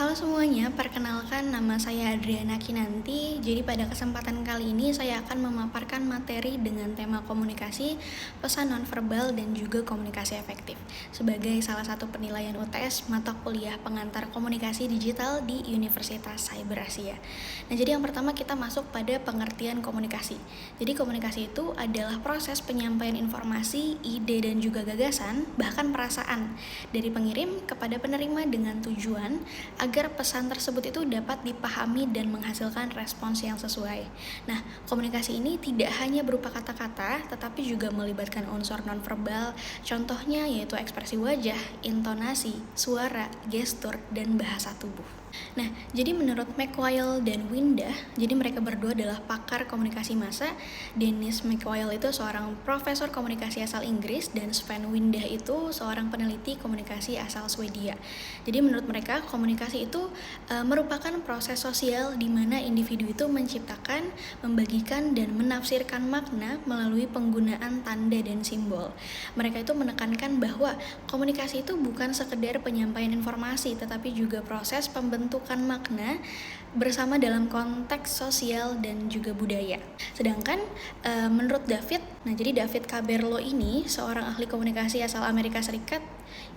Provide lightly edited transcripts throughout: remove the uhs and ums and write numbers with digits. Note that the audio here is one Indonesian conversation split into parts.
Halo semuanya, perkenalkan nama saya Adriana Kinanti. Jadi pada kesempatan kali ini saya akan memaparkan materi dengan tema komunikasi, pesan nonverbal dan juga komunikasi efektif sebagai salah satu penilaian UTS mata kuliah pengantar komunikasi digital di Universitas Cyber Asia. Nah, jadi yang pertama kita masuk pada pengertian komunikasi. Jadi komunikasi itu adalah proses penyampaian informasi, ide dan juga gagasan, bahkan perasaan dari pengirim kepada penerima dengan tujuan agar pesan tersebut itu dapat dipahami dan menghasilkan respons yang sesuai. Nah, komunikasi ini tidak hanya berupa kata-kata, tetapi juga melibatkan unsur nonverbal, contohnya yaitu ekspresi wajah, intonasi, suara, gestur, dan bahasa tubuh. Nah, jadi menurut McQuail dan Windah, jadi mereka berdua adalah pakar komunikasi massa. Dennis McQuail itu seorang profesor komunikasi asal Inggris dan Sven Windah itu seorang peneliti komunikasi asal Swedia. Jadi menurut mereka komunikasi itu merupakan proses sosial di mana individu itu menciptakan, membagikan dan menafsirkan makna melalui penggunaan tanda dan simbol. Mereka itu menekankan bahwa komunikasi itu bukan sekedar penyampaian informasi tetapi juga proses pembentukan makna bersama dalam konteks sosial dan juga budaya. Sedangkan menurut David, jadi David Caberlo ini seorang ahli komunikasi asal Amerika Serikat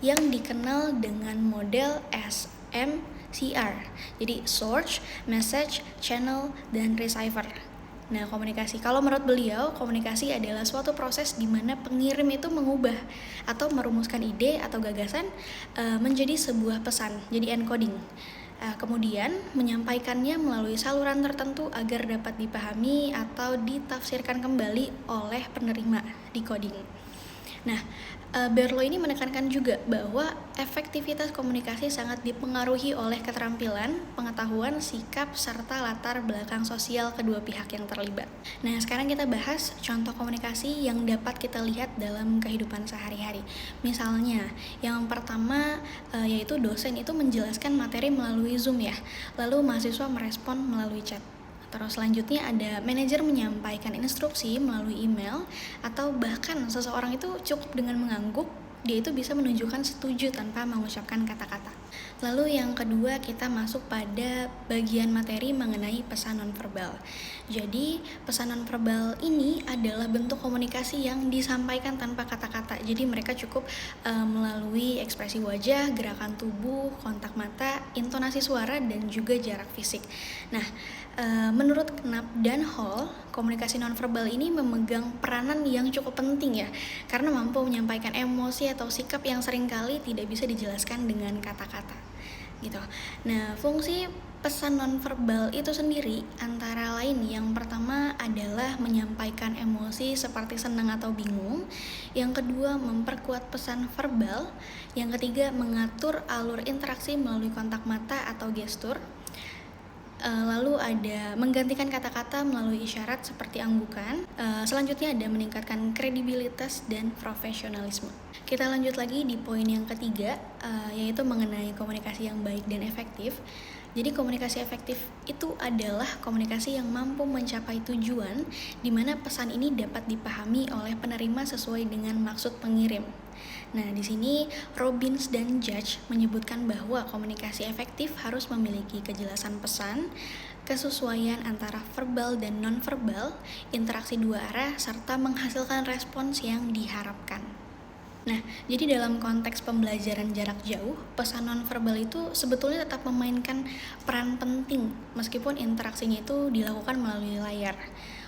yang dikenal dengan model SMCR. Jadi Source, Message, Channel, dan Receiver. Nah, komunikasi. Kalau menurut beliau, komunikasi adalah suatu proses di mana pengirim itu mengubah atau merumuskan ide atau gagasan menjadi sebuah pesan, jadi encoding. Kemudian menyampaikannya melalui saluran tertentu agar dapat dipahami atau ditafsirkan kembali oleh penerima, decoding. Nah, Berlo ini menekankan juga bahwa efektivitas komunikasi sangat dipengaruhi oleh keterampilan, pengetahuan, sikap, serta latar belakang sosial kedua pihak yang terlibat. Nah, sekarang kita bahas contoh komunikasi yang dapat kita lihat dalam kehidupan sehari-hari. Misalnya, yang pertama yaitu dosen itu menjelaskan materi melalui Zoom ya, lalu mahasiswa merespon melalui chat. Terus selanjutnya ada manajer menyampaikan instruksi melalui email atau bahkan seseorang itu cukup dengan mengangguk, dia itu bisa menunjukkan setuju tanpa mengucapkan kata-kata. Lalu yang kedua kita masuk pada bagian materi mengenai pesan nonverbal. Jadi pesan nonverbal ini adalah bentuk komunikasi yang disampaikan tanpa kata-kata. Jadi mereka cukup melalui ekspresi wajah, gerakan tubuh, kontak mata, intonasi suara dan juga jarak fisik. Nah, menurut Knapp dan Hall, komunikasi nonverbal ini memegang peranan yang cukup penting ya, karena mampu menyampaikan emosi atau sikap yang seringkali tidak bisa dijelaskan dengan kata-kata, gitu. Nah, fungsi pesan nonverbal itu sendiri antara lain yang pertama adalah menyampaikan emosi seperti senang atau bingung, yang kedua memperkuat pesan verbal, yang ketiga mengatur alur interaksi melalui kontak mata atau gestur. Lalu ada menggantikan kata-kata melalui isyarat seperti anggukan. Selanjutnya ada meningkatkan kredibilitas dan profesionalisme. Kita lanjut lagi di poin yang ketiga, yaitu mengenai komunikasi yang baik dan efektif. Jadi komunikasi efektif itu adalah komunikasi yang mampu mencapai tujuan di mana pesan ini dapat dipahami oleh penerima sesuai dengan maksud pengirim. Nah, di sini Robbins dan Judge menyebutkan bahwa komunikasi efektif harus memiliki kejelasan pesan, kesesuaian antara verbal dan nonverbal, interaksi dua arah, serta menghasilkan respons yang diharapkan. Nah, jadi dalam konteks pembelajaran jarak jauh, pesan nonverbal itu sebetulnya tetap memainkan peran penting meskipun interaksinya itu dilakukan melalui layar.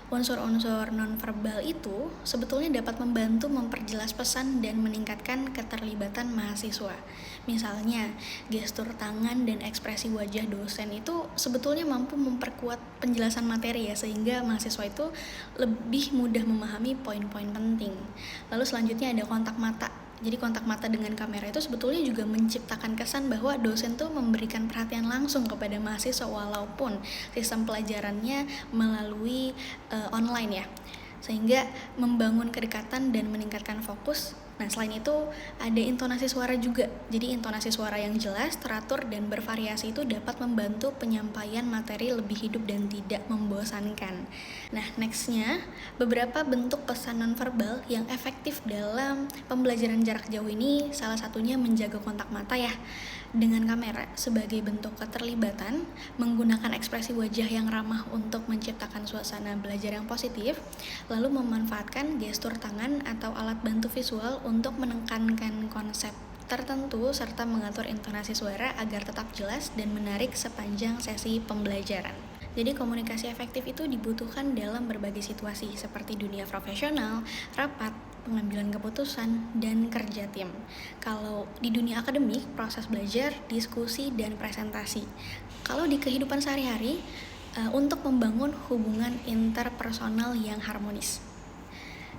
Unsur-unsur nonverbal itu sebetulnya dapat membantu memperjelas pesan dan meningkatkan keterlibatan mahasiswa. Misalnya, gestur tangan dan ekspresi wajah dosen itu sebetulnya mampu memperkuat penjelasan materi ya, sehingga mahasiswa itu lebih mudah memahami poin-poin penting. Lalu selanjutnya ada kontak mata. Jadi kontak mata dengan kamera itu sebetulnya juga menciptakan kesan bahwa dosen tuh memberikan perhatian langsung kepada mahasiswa walaupun sistem pelajarannya melalui online ya, sehingga membangun kedekatan dan meningkatkan fokus. Nah, selain itu ada intonasi suara juga. Jadi intonasi suara yang jelas, teratur, dan bervariasi itu dapat membantu penyampaian materi lebih hidup dan tidak membosankan. Nah, nextnya beberapa bentuk pesan nonverbal yang efektif dalam pembelajaran jarak jauh ini salah satunya menjaga kontak mata ya. dengan kamera sebagai bentuk keterlibatan, menggunakan ekspresi wajah yang ramah untuk menciptakan suasana belajar yang positif, lalu memanfaatkan gestur tangan atau alat bantu visual untuk menekankan konsep tertentu serta mengatur intonasi suara agar tetap jelas dan menarik sepanjang sesi pembelajaran. Jadi komunikasi efektif itu dibutuhkan dalam berbagai situasi seperti dunia profesional, rapat, pengambilan keputusan, dan kerja tim. Kalau di dunia akademik, proses belajar, diskusi, dan presentasi. Kalau di kehidupan sehari-hari, untuk membangun hubungan interpersonal yang harmonis.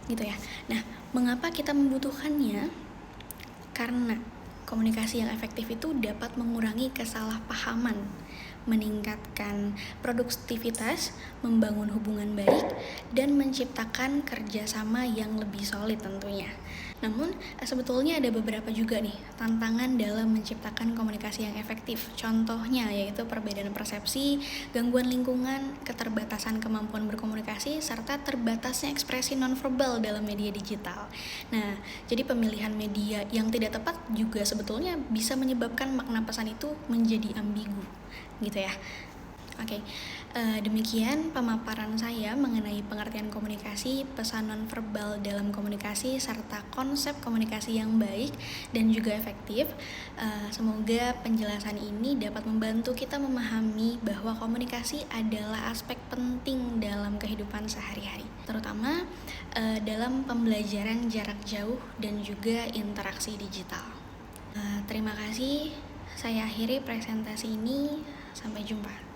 Gitu ya. Nah, mengapa kita membutuhkannya? Karena komunikasi yang efektif itu dapat mengurangi kesalahpahaman, meningkatkan produktivitas, membangun hubungan baik, dan menciptakan kerjasama yang lebih solid tentunya. Namun, sebetulnya ada beberapa juga nih tantangan dalam menciptakan komunikasi yang efektif. Contohnya yaitu perbedaan persepsi, gangguan lingkungan, keterbatasan kemampuan berkomunikasi, serta terbatasnya ekspresi nonverbal dalam media digital. Nah, jadi pemilihan media yang tidak tepat juga sebetulnya bisa menyebabkan makna pesan itu menjadi ambigu, gitu ya. Oke, demikian pemaparan saya mengenai pengertian komunikasi, pesan nonverbal dalam komunikasi, serta konsep komunikasi yang baik dan juga efektif. Semoga penjelasan ini dapat membantu kita memahami bahwa komunikasi adalah aspek penting dalam kehidupan sehari-hari, terutama dalam pembelajaran jarak jauh dan juga interaksi digital. Terima kasih, saya akhiri presentasi ini, sampai jumpa.